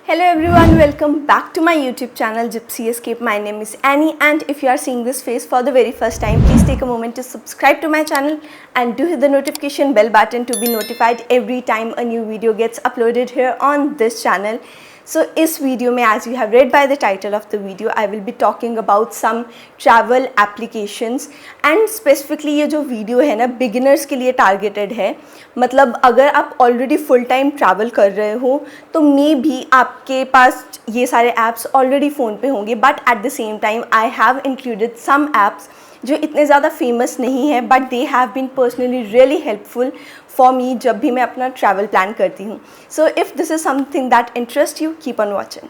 Hello everyone, welcome back to my YouTube channel Gypsy Escape. My name is Annie and if you are seeing this face for the very first time, please take a moment to subscribe to my channel and do hit the notification bell button to be notified every time a new video gets uploaded here on this channel. So इस video में, as you have read by the title of the video, I will be talking about some travel applications and specifically ये जो video है ना beginners के लिए targeted है. मतलब अगर आप ऑलरेडी फुल टाइम ट्रैवल कर रहे हो तो मे भी आपके पास ये सारे ऐप्स ऑलरेडी फ़ोन पे होंगे, but at the same time I have included some apps जो इतने ज़्यादा फेमस नहीं है but they have been personally really helpful for me जब भी मैं अपना ट्रैवल प्लान करती हूँ. So if this is something that interest you, keep on watching.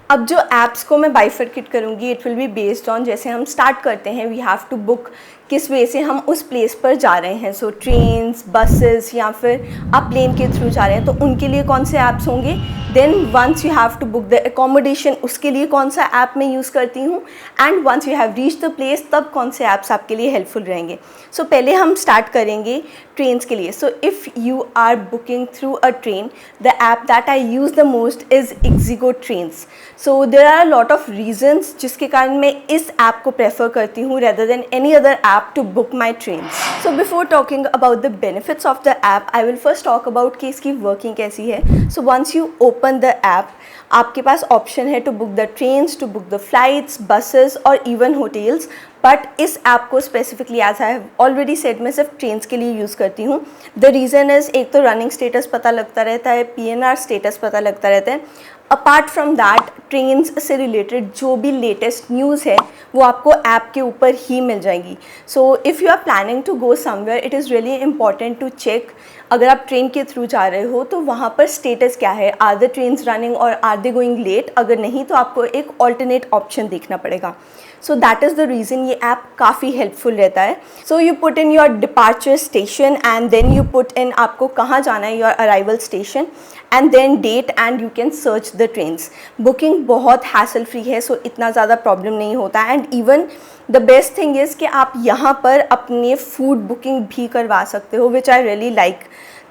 अब जो ऐप्स को मैं बाइफरकेट करूँगी, it will be based on जैसे हम स्टार्ट करते हैं, वी हैव टू बुक किस वे से हम उस प्लेस पर जा रहे हैं. सो ट्रेन्स, बसेस या फिर आप प्लेन के थ्रू जा रहे हैं तो उनके लिए कौन से ऐप्स होंगे. Then once you have to book the accommodation, उसके लिए कौन सा ऐप मैं यूज़ करती हूँ. And once you have reach the place, तब कौन से ऐप्स आपके लिए हेल्पफुल रहेंगे. सो पहले हम स्टार्ट करेंगे ट्रेन्स के लिए. So if you are booking through a train, the app that I use the most is Ixigo trains. So there are lot of reasons जिसके कारण मैं इस ऐप को प्रेफर करती हूँ rather than any other app to book my trains. So before talking about the benefits of the app, I will first talk about कि इसकी working कैसी है. So once you open the app, आपके पास option है to book the trains, to book the flights, buses और even hotels. But इस app को specifically as I have already said मैं सिर्फ ट्रेन्स के लिए यूज़ करती हूँ. द रीज़न इज़ एक तो रनिंग स्टेटस पता लगता रहता है, PNR स्टेटस पता लगता रहता है. अपार्ट फ्रॉम दैट ट्रेन्स से रिलेटेड जो भी लेटेस्ट न्यूज़ है वो आपको ऐप के ऊपर ही मिल जाएंगी. So if you are planning to go somewhere, it is really important to check अगर आप ट्रेन के थ्रू जा रहे हो तो वहाँ पर स्टेटस क्या है. आर द ट्रेन्स रनिंग और आर दे गोइंग लेट. अगर नहीं तो आपको एक ऑल्टरनेट ऑप्शन देखना पड़ेगा. So that is the reason ये ऐप काफ़ी हेल्पफुल रहता है. So you put in your departure station and then you put in आपको कहाँ जाना है, your arrival station and then date and you can search the trains. Booking बहुत hassle free है, सो इतना ज़्यादा प्रॉब्लम नहीं होता. And even the best thing is कि आप यहाँ पर अपने फूड बुकिंग भी करवा सकते हो, विच आई रियली लाइक.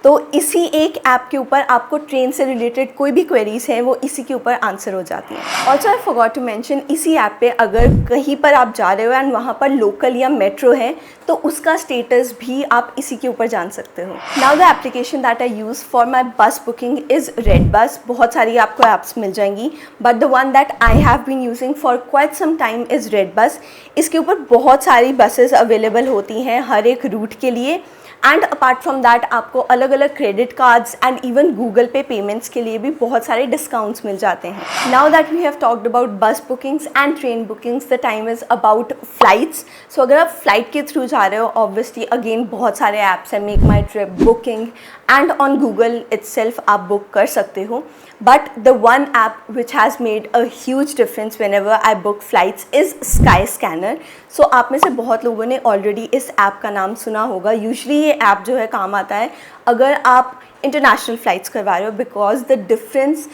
तो इसी एक ऐप के ऊपर आपको ट्रेन से रिलेटेड कोई भी क्वेरीज हैं वो इसी के ऊपर आंसर हो जाती हैं. Also I forgot to mention, इसी ऐप पे अगर कहीं पर आप जा रहे हो एंड वहाँ पर लोकल या मेट्रो है तो उसका स्टेटस भी आप इसी के ऊपर जान सकते हो. Now the application that I use for my बस बुकिंग इज़ रेड बस. बहुत सारी आपको ऐप्स मिल जाएंगी but the one that I have been using for quite some time is redBus. इसके ऊपर बहुत सारी बसेस अवेलेबल होती हैं हर एक रूट के लिए. एंड अपार्ट फ्रॉम दैट आपको अलग अलग credit cards and even Google Pay payments के लिए भी बहुत सारे डिस्काउंट्स मिल जाते हैं. Now that we have talked about bus bookings and train bookings, the time is about flights. सो अगर आप फ्लाइट के थ्रू जा रहे हो, ऑब्वियसली अगेन बहुत सारे ऐप्स हैं, Make My Trip, booking and on Google itself आप बुक कर सकते हो. But the one app which has made a huge difference whenever I book flights is Skyscanner. सो आप में से बहुत लोगों ने ऑलरेडी इस ऐप का नाम सुना होगा. यूजली ये ऐप जो है काम आता है अगर आप इंटरनेशनल फ़्लाइट्स करवा रहे हो, because the difference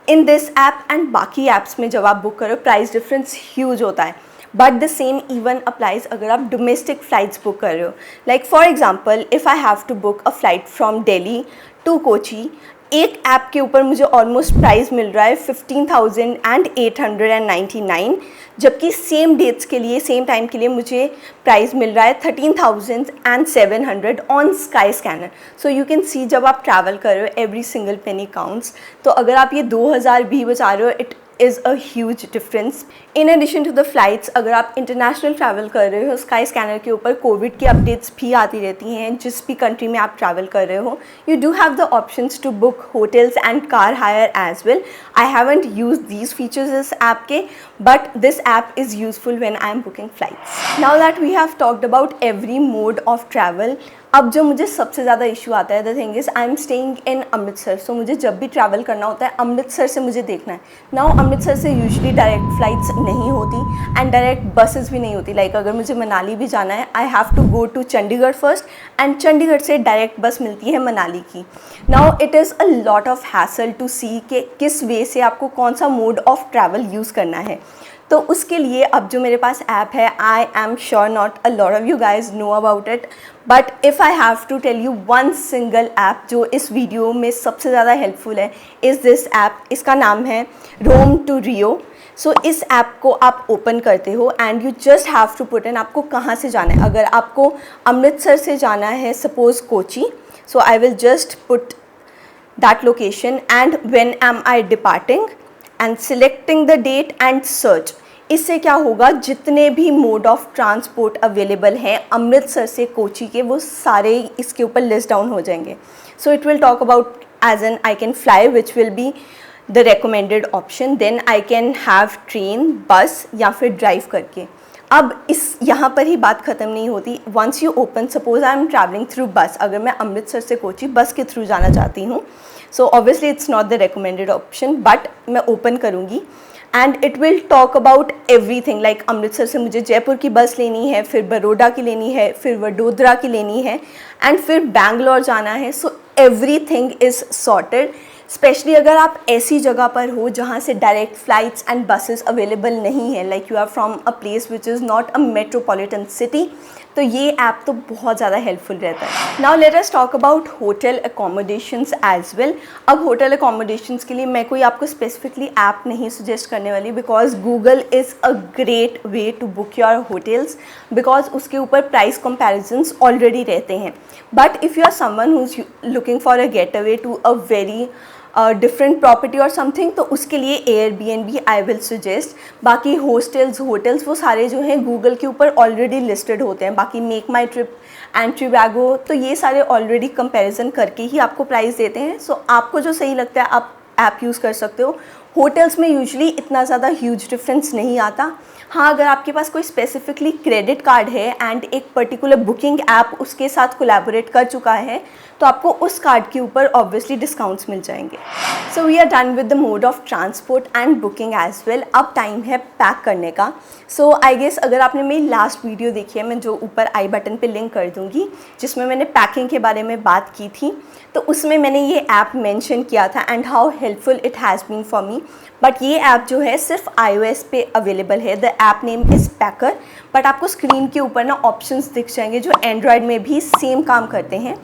in this app and बाकी ऐप्स में जब आप बुक करो प्राइस डिफरेंस ह्यूज होता है. But the same even applies अगर आप डोमेस्टिक फ़्लाइट्स बुक कर रहे हो. Like for example, if I have to book a flight from Delhi to Kochi, एक ऐप के ऊपर मुझे ऑलमोस्ट प्राइस मिल रहा है 15,899, जबकि सेम डेट्स के लिए, सेम टाइम के लिए मुझे प्राइस मिल रहा है 13,700 on sky scanner. So you can see जब आप ट्रैवल कर रहे हो एवरी सिंगल पेनी काउंट्स. तो अगर आप ये 2,000 भी बचा रहे हो, it is a huge difference. In addition to the flights, अगर आप इंटरनेशनल ट्रैवल कर रहे हो, स्काई स्कैनर के ऊपर कोविड की अपडेट्स भी आती रहती हैं जिस भी कंट्री में आप ट्रैवल कर रहे हो. You do have the options to book hotels and car hire as well. I haven't use these features इस ऐप के, but this app is useful when I am booking flights. Now that we have talked about every mode of travel, अब जो मुझे सबसे ज़्यादा issue आता है, the thing is I am staying in Amritsar. सो मुझे जब भी ट्रैवल करना होता है अमृतसर से मुझे देखना है. नाउ अमृतसर से यूजुअली डायरेक्ट फ़्लाइट्स नहीं होती एंड डायरेक्ट बसेस भी नहीं होती. लाइक अगर मुझे मनाली भी जाना है, I have to go to Chandigarh first and Chandigarh से डायरेक्ट बस मिलती है मनाली की. Now it is a lot of hassle to see कि किस वे से आपको कौन सा मोड ऑफ ट्रैवल यूज़ करना है. तो उसके लिए अब जो मेरे पास ऐप है, I am sure not a lot of you guys know about it, but if I have to tell you one single app जो इस वीडियो में सबसे ज़्यादा हेल्पफुल है, इज़ दिस ऐप. इसका नाम है रोम टू रियो. सो इस ऐप को आप ओपन करते हो and you just have to put in आपको कहाँ से जाना है. अगर आपको अमृतसर से जाना है, suppose Kochi, so I will just put that location and when am I departing and selecting the date and search. इससे क्या होगा, जितने भी मोड ऑफ ट्रांसपोर्ट अवेलेबल हैं अमृतसर से कोची के, वो सारे इसके ऊपर लिस्ट डाउन हो जाएंगे. So it will talk about as an I can fly which will be the recommended option, then I can have train, bus या फिर ड्राइव करके. अब इस यहाँ पर ही बात ख़त्म नहीं होती. Once you open, suppose I am travelling through bus, अगर मैं अमृतसर से कोची बस के थ्रू जाना चाहती हूँ, so obviously it's not the recommended option, but मैं ओपन करूँगी and it will talk about everything. Like Amritsar से मुझे जयपुर की बस लेनी है, फिर बड़ौदा की लेनी है, फिर वडोदरा की लेनी है एंड फिर बैंगलोर जाना है. So everything is sorted. Specially अगर आप ऐसी जगह पर हो जहाँ से direct flights and buses available नहीं है, like you are from a place which is not a metropolitan city, तो ये ऐप तो बहुत ज़्यादा हेल्पफुल रहता है. Now let us talk about hotel accommodations as well. अब होटल अकोमोडेशंस के लिए मैं कोई आपको स्पेसिफिकली ऐप नहीं सजेस्ट करने वाली, because Google is a great way to book your hotels, because उसके ऊपर प्राइस कंपैरिजन्स ऑलरेडी रहते हैं. But if you are someone who is looking for a getaway to a very different property और something, तो उसके लिए Airbnb I will suggest. बाकी hostels, hotels वो सारे जो हैं गूगल के ऊपर ऑलरेडी लिस्टेड होते हैं. बाकी मेक माई ट्रिप एंड ट्रिवैगो, तो ये सारे ऑलरेडी कंपैरिजन करके ही आपको प्राइस देते हैं. सो आपको जो सही लगता है आप ऐप यूज़ कर सकते हो. होटल्स में यूजुअली इतना ज़्यादा ह्यूज डिफरेंस नहीं आता. हाँ, अगर आपके पास कोई स्पेसिफिकली क्रेडिट कार्ड है एंड एक पर्टिकुलर बुकिंग ऐप उसके साथ कोलैबोरेट कर चुका है, तो आपको उस कार्ड के ऊपर ऑब्वियसली डिस्काउंट्स मिल जाएंगे. So we are done with the mode of transport and booking as well. अब टाइम है पैक करने का. सो आई गेस अगर आपने मेरी लास्ट वीडियो देखी है, मैं जो ऊपर आई बटन पे लिंक कर दूँगी, जिसमें मैंने पैकिंग के बारे में बात की थी, तो उसमें मैंने ये ऐप मेंशन किया था and how helpful it has been for me. But ये ऐप जो है सिर्फ iOS पे अवेलेबल है. The app name is Packer. But आपको स्क्रीन के ऊपर ना ऑप्शंस दिख जाएंगे जो एंड्रॉयड में भी सेम काम करते हैं.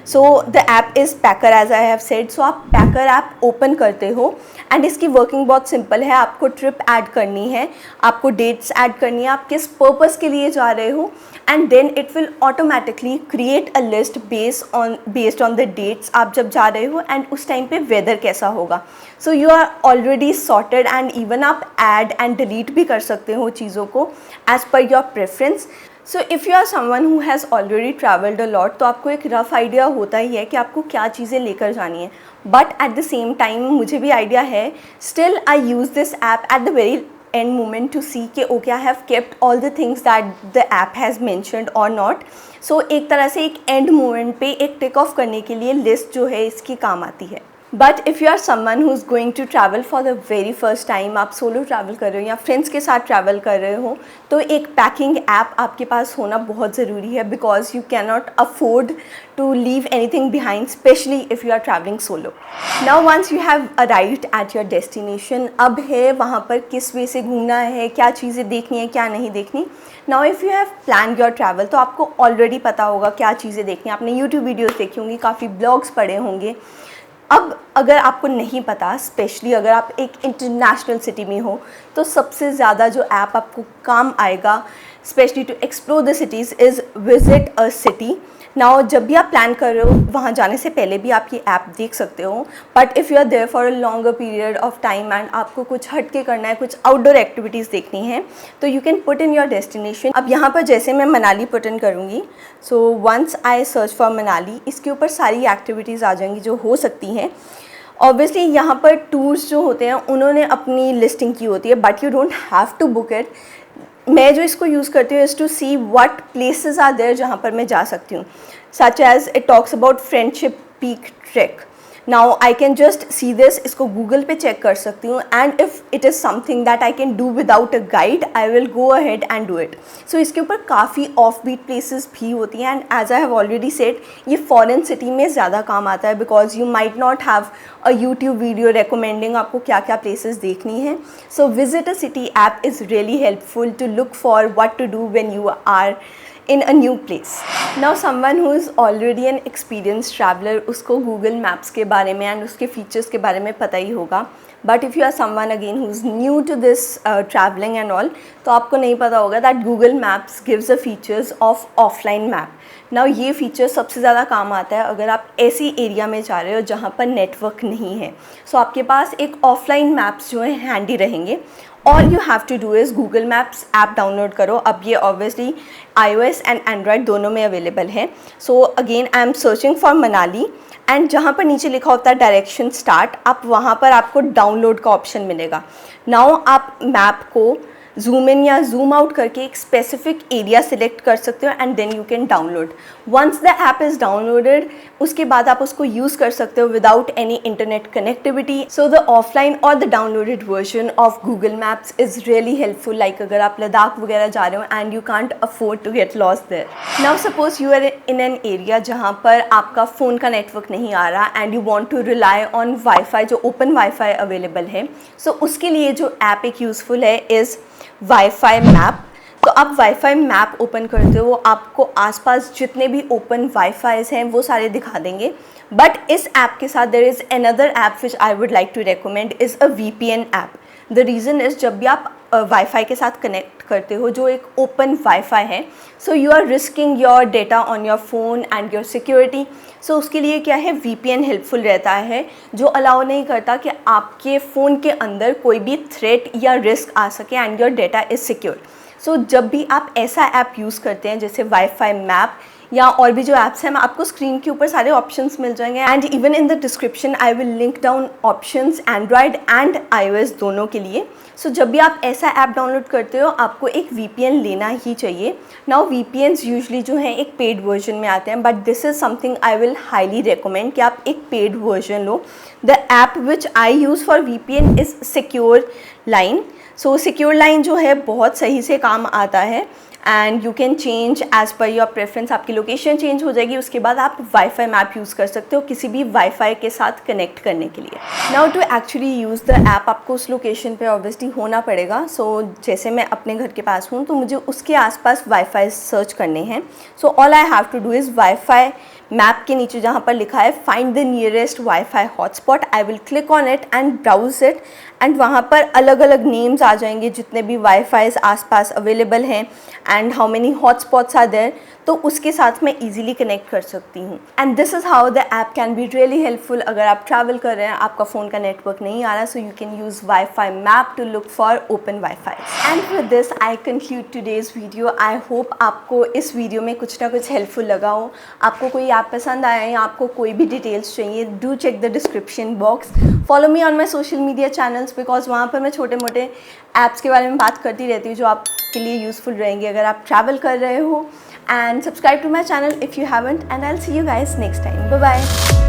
So the app is packer as I have said. So आप पैकर ऐप ओपन करते हो एंड इसकी वर्किंग बहुत सिंपल है. आपको ट्रिप ऐड करनी है, आपको डेट्स ऐड करनी है, आप किस पर्पज़ के लिए जा रहे हो, and then it will automatically create a list based on the dates आप जब जा रहे हो एंड उस टाइम पे वेदर कैसा होगा. So you are already sorted and even आप ऐड एंड डिलीट भी कर सकते हो चीज़ों को as per your preference. So if you are someone who has already travelled a lot, तो आपको एक रफ़ आइडिया होता ही है कि आपको क्या चीज़ें लेकर जानी है. But at the same time मुझे भी आइडिया है. Still I use this app at the very end moment to see कि okay I have kept all the things that the app has mentioned or not. So एक तरह से एक end moment पे एक टिक ऑफ करने के लिए लिस्ट जो है इसकी काम आती है. But if you are someone who is going to travel for the very first time, आप सोलो ट्रैवल कर रहे हो या फ्रेंड्स के साथ ट्रैवल कर रहे हो, तो एक पैकिंग ऐप आपके पास होना बहुत ज़रूरी है, because you can not afford to leave anything behind, specially if you are travelling solo. Now once you have arrived at your destination, अब है वहाँ पर किस वे से घूमना है, क्या चीज़ें देखनी है, क्या नहीं देखनी. Now if you have plan your travel, तो आपको ऑलरेडी पता होगा क्या चीज़ें देखनी है. आपने यूट्यूब वीडियोज़ देखी होंगी, काफ़ी ब्लॉग्स पढ़े होंगे. अब अगर आपको नहीं पता, स्पेशली अगर आप एक इंटरनेशनल सिटी में हो, तो सबसे ज़्यादा जो ऐप आपको काम आएगा specially to explore the cities is visit a city. Now जब भी आप प्लान कर रहे हो, वहाँ जाने से पहले भी आप ये ऐप देख सकते हो. But if you are there for a longer period of time and आपको कुछ हट के करना है, कुछ आउटडोर एक्टिविटीज़ देखनी है, तो you can put in your destination. अब यहाँ पर जैसे मैं मनाली पुट इन करूँगी, so once I search for Manali, इसके ऊपर सारी एक्टिविटीज़ आ जाएंगी जो हो सकती हैं. ऑब्वियसली यहाँ पर टूर्स जो होते हैं उन्होंने अपनी लिस्टिंग की होती है, but you don't have to book it. मैं जो इसको यूज़ करती हूँ is to see what places are there जहाँ पर मैं जा सकती हूँ. Such as it talks about Friendship Peak track. Now I can just see this, इसको गूगल पे चेक कर सकती हूँ, and if it is something that I can do without a guide I will go ahead and do it. सो इसके ऊपर काफ़ी offbeat places भी होती हैं, and as I have already said ये फॉरेन सिटी में ज़्यादा काम आता है because you might not have a YouTube video recommending आपको क्या क्या प्लेसेस देखनी है। So visit a city app is really helpful to look for what to do when you are in a new place. Now someone who is already an experienced traveler, उसको Google Maps के बारे में and उसके features के बारे में पता ही होगा, but if you are someone again who is new to this traveling and all, तो आपको नहीं पता होगा that Google Maps gives the features of offline map. Now ये फीचर सबसे ज़्यादा काम आता है अगर आप ऐसी एरिया में जा रहे हो जहाँ पर नेटवर्क नहीं है। सो आपके पास एक ऑफलाइन मैप्स जो है हैंडी रहेंगे। All you have to do is Google Maps app download करो। अब ये ऑब्वियसली iOS एंड एंड्रॉयड दोनों में अवेलेबल है। So again I am searching for Manali, and जहाँ पर नीचे लिखा होता है डायरेक्शन स्टार्ट, आप वहाँ पर आपको डाउनलोड का ऑप्शन मिलेगा। नाउ आप मैप को जूम इन या जूम आउट करके एक स्पेसिफिक एरिया सिलेक्ट कर सकते हो and then you can download. Once the app is downloaded, उसके बाद आप उसको यूज़ कर सकते हो without any internet connectivity. So the offline और the downloaded version of Google Maps is really helpful. Like अगर आप लद्दाख वगैरह जा रहे हो and you can't afford to get lost there. Now suppose you are in an area जहाँ पर आपका फ़ोन का नेटवर्क नहीं आ रहा and you want to rely on wifi, जो ओपन वाईफाई अवेलेबल है। सो उसके लिए जो ऐप एक यूज़फुल है इज़ वाईफाई मैप। तो आप वाईफाई मैप ओपन करते हो, आपको आसपास जितने भी ओपन वाईफाईज हैं वो सारे दिखा देंगे। बट इस ऐप के साथ there is another app which I would like to recommend is a VPN app. The reason is जब भी आप वाईफाई के साथ कनेक्ट करते हो जो एक ओपन वाईफाई है, so you are risking your data on your phone and your security. So उसके लिए क्या है, VPN हेल्पफुल रहता है जो अलाउ नहीं करता कि आपके फ़ोन के अंदर कोई भी थ्रेट या रिस्क आ सके and your data is secure. So जब भी आप ऐसा ऐप यूज़ करते हैं जैसे वाईफाई मैप या और भी जो ऐप्स हैं, आपको स्क्रीन के ऊपर सारे ऑप्शंस मिल जाएंगे, and even in the description I will link down options Android and iOS दोनों के लिए। सो जब भी आप ऐसा ऐप डाउनलोड करते हो आपको एक VPN लेना ही चाहिए। नाउ VPNs यूजली जो हैं एक पेड वर्जन में आते हैं, but this is something I will highly recommend कि आप एक paid version low. The app which I use for VPN is secure line. So secure line जो है बहुत सही से काम आता है and you can change as per your preference. आपकी लोकेशन चेंज हो जाएगी, उसके बाद आप वाईफाई मैप यूज़ कर सकते हो किसी भी वाईफाई के साथ कनेक्ट करने के लिए। Now to actually use the app आपको उस लोकेशन पे ऑब्वियसली होना पड़ेगा। सो जैसे मैं अपने घर के पास हूँ तो मुझे उसके आसपास वाईफाई सर्च करने हैं। So all I have to do is wifi map के नीचे जहाँ पर लिखा है find the nearest wifi hotspot, I will click on it and browse it, and वहाँ पर अलग अलग नेम्स आ जाएंगे जितने भी वाईफाईज आसपास अवेलेबल हैं and how many hotspots are there. तो उसके साथ मैं इजीली कनेक्ट कर सकती हूँ, and this is how the app can be really helpful अगर आप ट्रैवल कर रहे हैं, आपका फ़ोन का नेटवर्क नहीं आ रहा, so you can use wifi map to look for open wifi. And with this I conclude today's video. I hope आपको इस वीडियो में कुछ ना कुछ हेल्पफुल लगा हो। आपको कोई ऐप पसंद आया या आपको कोई भी डिटेल्स चाहिए, do check the description box. Follow me on my social media channels because वहाँ पर मैं छोटे मोटे ऐप्स के बारे में बात करती रहती हूँ जो आपके लिए यूज़फुल रहेंगे अगर आप ट्रैवल कर रहे हो। And subscribe to my channel if you haven't, and I'll see you guys next time. Bye bye.